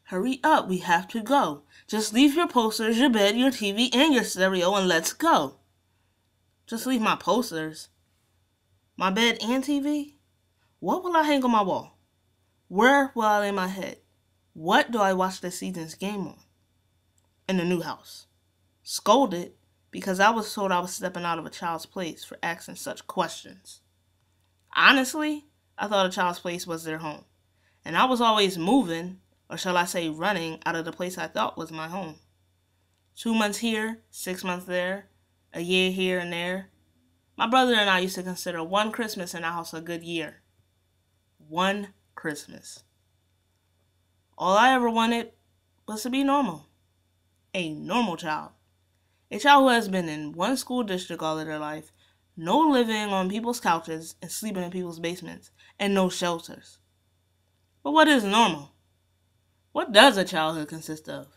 Hurry up, we have to go. Just leave your posters, your bed, your TV, and your stereo, and let's go. Just leave my posters? My bed and TV? What will I hang on my wall? Where will I lay my head? What do I watch the season's game on? In the new house. Scolded because I was told I was stepping out of a child's place for asking such questions. Honestly, I thought a child's place was their home, and I was always moving, or shall I say running, out of the place I thought was my home. 2 months here, 6 months there, a year here and there. My brother and I used to consider one Christmas in our house a good year. One Christmas. All I ever wanted was to be normal. A normal child. A child who has been in one school district all of their life, no living on people's couches and sleeping in people's basements, and no shelters. But what is normal? What does a childhood consist of?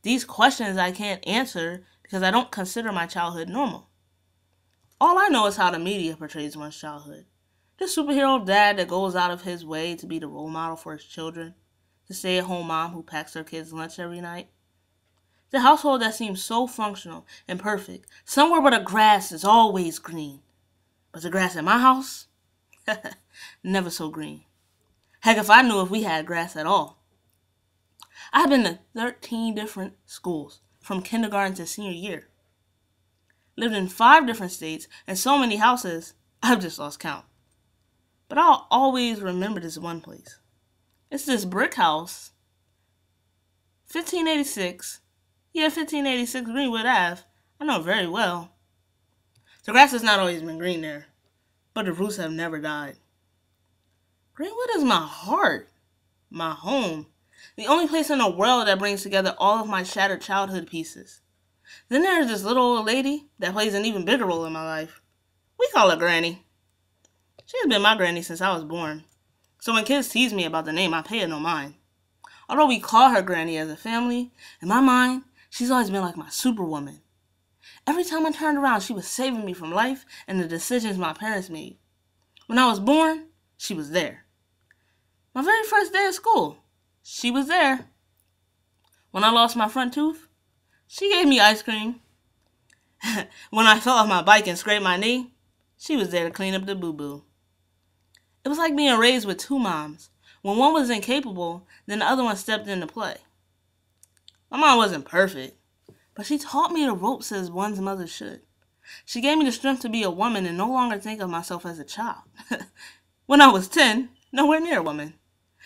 These questions I can't answer because I don't consider my childhood normal. All I know is how the media portrays one's childhood. The superhero dad that goes out of his way to be the role model for his children. The stay-at-home mom who packs her kids' lunch every night. The household that seems so functional and perfect, somewhere where the grass is always green. But the grass in my house? Never so green. Heck, if I knew if we had grass at all. I've been to 13 different schools, from kindergarten to senior year. Lived in 5 different states, and so many houses, I've just lost count. But I'll always remember this one place. It's this brick house, 1586. Yeah, 1586 Greenwood Ave. I know very well. The grass has not always been green there, but the roots have never died. Greenwood is my heart, my home, the only place in the world that brings together all of my shattered childhood pieces. Then there's this little old lady that plays an even bigger role in my life. We call her Granny. She has been my granny since I was born, so when kids tease me about the name, I pay it no mind. Although we call her Granny as a family, in my mind, she's always been like my superwoman. Every time I turned around, she was saving me from life and the decisions my parents made. When I was born, she was there. My very first day of school, she was there. When I lost my front tooth, she gave me ice cream. When I fell off my bike and scraped my knee, she was there to clean up the boo-boo. It was like being raised with 2 moms. When one was incapable, then the other one stepped in to play. My mom wasn't perfect, but she taught me the ropes as one's mother should. She gave me the strength to be a woman and no longer think of myself as a child. When I was 10, nowhere near a woman.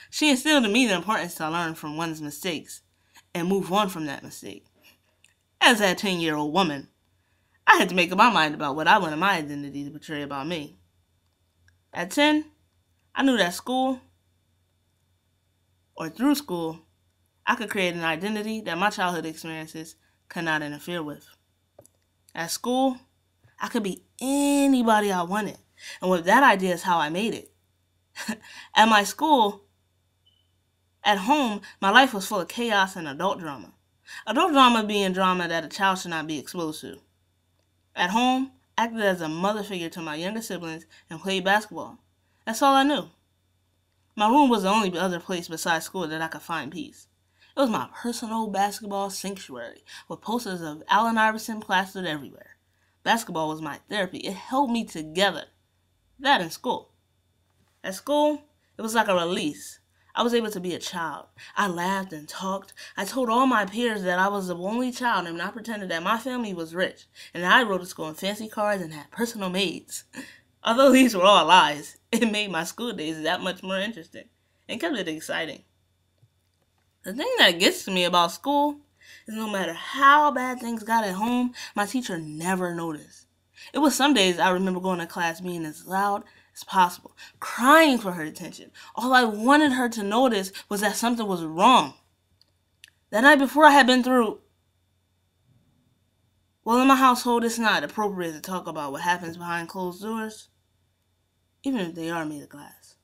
She instilled in me the importance to learn from one's mistakes and move on from that mistake. As a 10-year-old woman, I had to make up my mind about what I wanted my identity to portray about me. At 10, I knew that school, or through school, I could create an identity that my childhood experiences could not interfere with. At school, I could be anybody I wanted, and with that idea is how I made it. At my school, at home, my life was full of chaos and adult drama. Adult drama being drama that a child should not be exposed to. At home, I acted as a mother figure to my younger siblings and played basketball. That's all I knew. My room was the only other place besides school that I could find peace. It was my personal basketball sanctuary, with posters of Allen Iverson plastered everywhere. Basketball was my therapy. It held me together. That in school. At school, it was like a release. I was able to be a child. I laughed and talked. I told all my peers that I was the only child and I pretended that my family was rich and that I rode to school in fancy cars and had personal maids. Although these were all lies, it made my school days that much more interesting and kept it exciting. The thing that gets to me about school is no matter how bad things got at home, my teacher never noticed. It was some days I remember going to class being as loud as possible, crying for her attention. All I wanted her to notice was that something was wrong. That night before I had been through... Well, in my household, it's not appropriate to talk about what happens behind closed doors, even if they are made of glass.